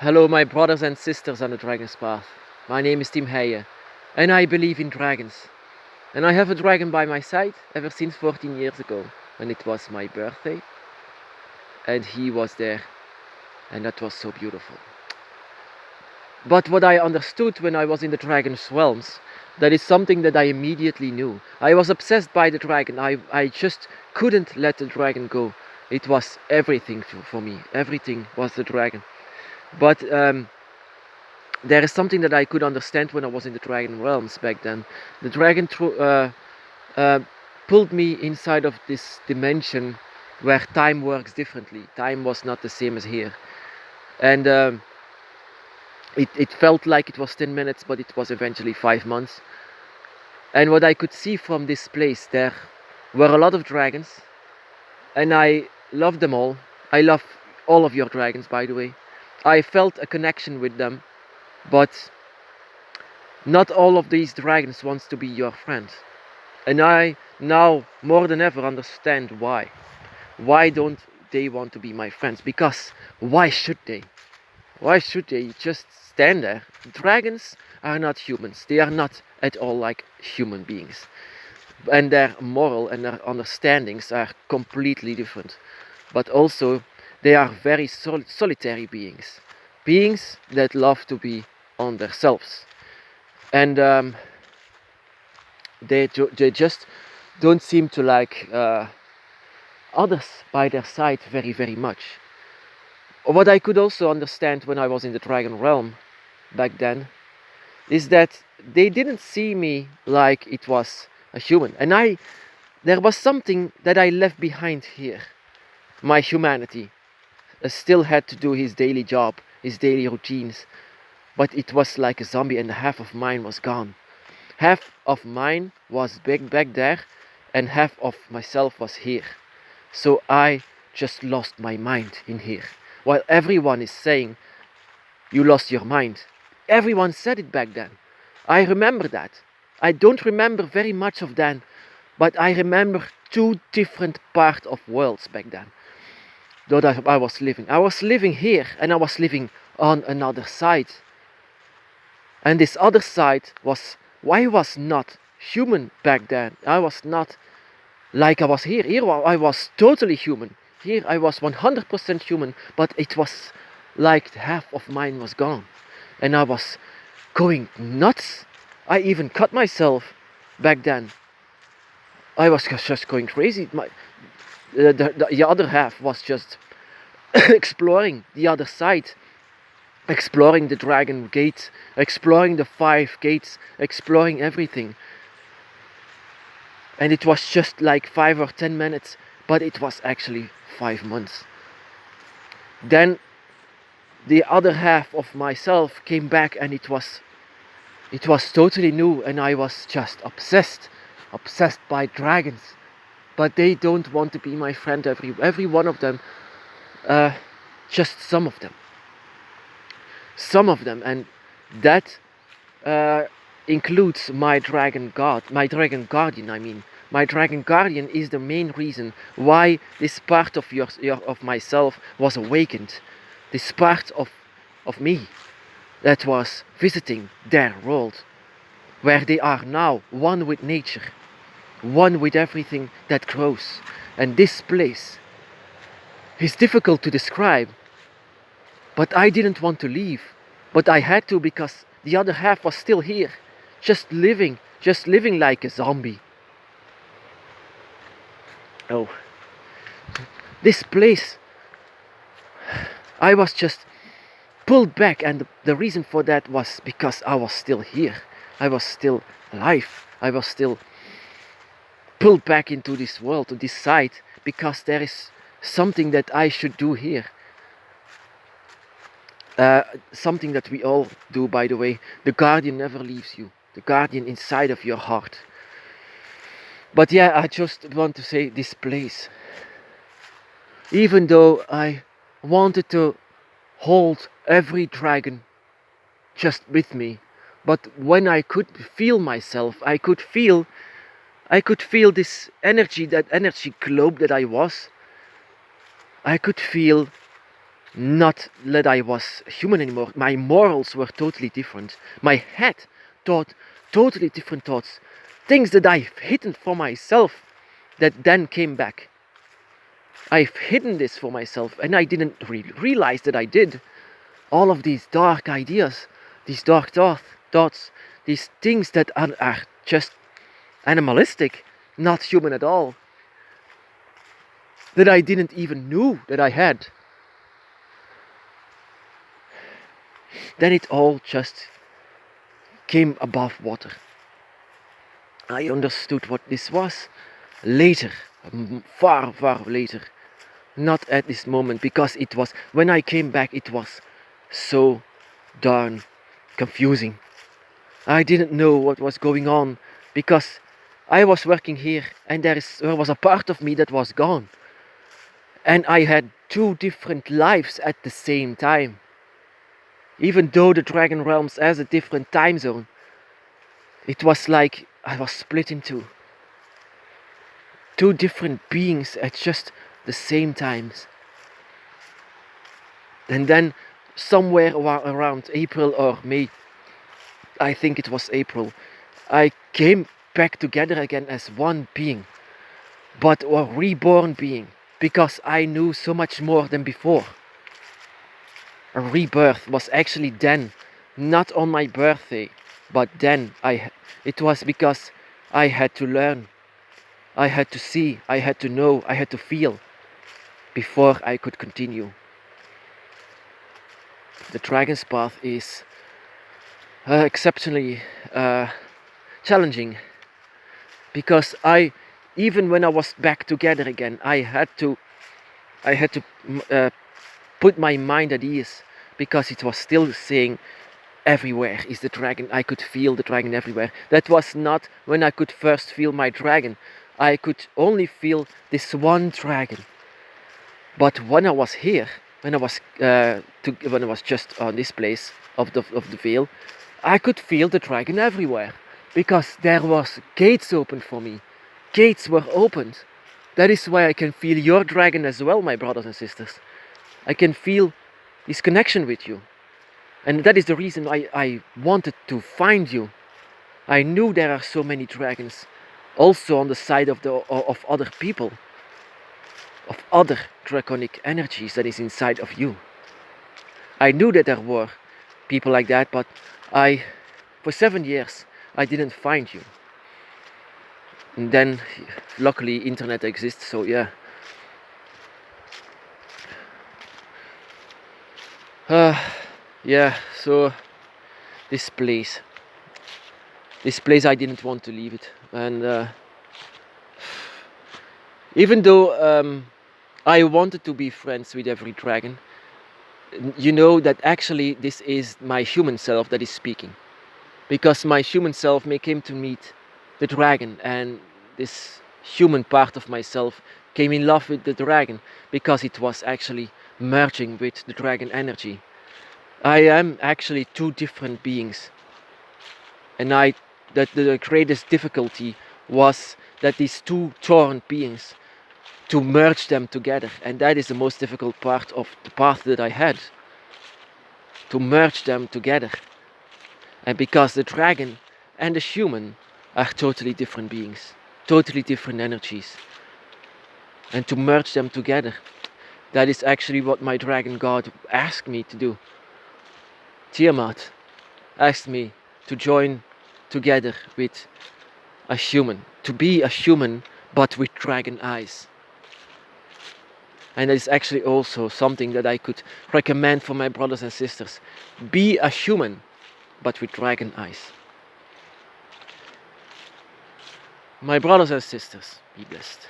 Hello, my brothers and sisters on the Dragon's Path. My name is Tim Heijen, and I believe in dragons. And I have a dragon by my side ever since 14 years ago, when it was my birthday, and he was there, and that was so beautiful. But what I understood when I was in the dragon's realms, that is something that I immediately knew. I was obsessed by the dragon. I just couldn't let the dragon go. It was everything for me. Everything was the dragon. But there is something that I could understand when I was in the dragon realms back then. The dragon uh, pulled me inside of this dimension where time works differently. Time was not the same as here. And it felt like it was 10 minutes, but it was eventually 5 months. And what I could see from this place, there were a lot of dragons, and I loved them all. I love all of your dragons, by the way. I felt a connection with them, but not all of these dragons wants to be your friend. And I now more than ever understand why. Why don't they want to be my friends? Because why should they? Why should they just stand there? Dragons are not humans. They are not at all like human beings. And their moral and their understandings are completely different. But also, they are very solitary beings. Beings that love to be on themselves. And they just don't seem to like others by their side very, very much. What I could also understand when I was in the dragon realm back then is that they didn't see me like it was a human. And there was something that I left behind here. My humanity still had to do his daily job, his daily routines. But it was like a zombie, and half of mine was gone. Half of mine was back there, and half of myself was here. So I just lost my mind in here. While everyone is saying, you lost your mind. Everyone said it back then. I remember that. I don't remember very much of that, but I remember two different parts of worlds back then. That I was living. I was living here, and I was living on another side. And this other side was, I was not human back then. I was not like I was here. Here I was totally human. Here I was 100% human, but it was like half of mine was gone. And I was going nuts. I even cut myself back then. I was just going crazy. The other half was just exploring the other side. Exploring the dragon gate, exploring the 5 gates, exploring everything. And it was just like 5 or 10 minutes, but it was actually 5 months. Then the other half of myself came back, and it was totally new, and I was just obsessed by dragons. But they don't want to be my friend, every one of them, just some of them. And that includes my dragon guardian. My dragon guardian is the main reason why this part of of myself was awakened. This part of me that was visiting their world, where they are now one with nature, one with everything that grows. And this place is difficult to describe. But I didn't want to leave. But I had to, because the other half was still here. Just living like a zombie. Oh. This place, I was just pulled back, and the reason for that was because I was still here. I was still alive. I was still pulled back into this world, to this side, because there is something that I should do here. Something that we all do, by the way. The guardian never leaves you. The guardian inside of your heart. But yeah, I just want to say this place. Even though I wanted to hold every dragon just with me, but when I could feel myself, I could feel this energy, that energy globe that I was. I could feel Not that I was human anymore. My morals were totally different. My head thought totally different thoughts. Things that I've hidden for myself that then came back. I've hidden this for myself and I didn't realize that I did. All of these dark ideas, these dark thoughts, these things that are just animalistic, not human at all, that I didn't even know that I had. Then it all just came above water. I understood what this was later, far, far later. Not at this moment, because it was, when I came back, it was so darn confusing. I didn't know what was going on, because I was working here and there was a part of me that was gone. And I had two different lives at the same time. Even though the Dragon Realms has a different time zone, it was like I was split in two. Two different beings at just the same times. And then somewhere around April or May, I think it was April, I came back together again as one being, but a reborn being, because I knew so much more than before. A rebirth was actually then, not on my birthday, but then it was because I had to learn. I had to see, I had to know, I had to feel before I could continue. The Dragon's Path is exceptionally challenging, because even when I was back together again, I had to put my mind at ease, because it was still saying, everywhere is the dragon. I could feel the dragon everywhere. That was not when I could first feel my dragon. I could only feel this one dragon. But when I was here, when I was just on this place of the veil, I could feel the dragon everywhere, because there was gates open for me. Gates were opened. That is why I can feel your dragon as well, my brothers and sisters. I can feel this connection with you. And that is the reason I wanted to find you. I knew there are so many dragons also on the side of other people, of other draconic energies that is inside of you. I knew that there were people like that, but for 7 years, I didn't find you. And then, luckily, internet exists, so yeah. Yeah, so this place I didn't want to leave it, and even though I wanted to be friends with every dragon, you know that actually this is my human self that is speaking, because my human self came to meet the dragon, and this human part of myself came in love with the dragon, because it was actually merging with the dragon energy. I am actually two different beings, and the greatest difficulty was that these two torn beings, to merge them together, and that is the most difficult part of the path that I had, to merge them together. And because the dragon and the human are totally different beings, totally different energies, and to merge them together, that is actually what my dragon god asked me to do. Tiamat asked me to join together with a human, to be a human but with dragon eyes. And that is actually also something that I could recommend for my brothers and sisters. Be a human but with dragon eyes. My brothers and sisters, be blessed.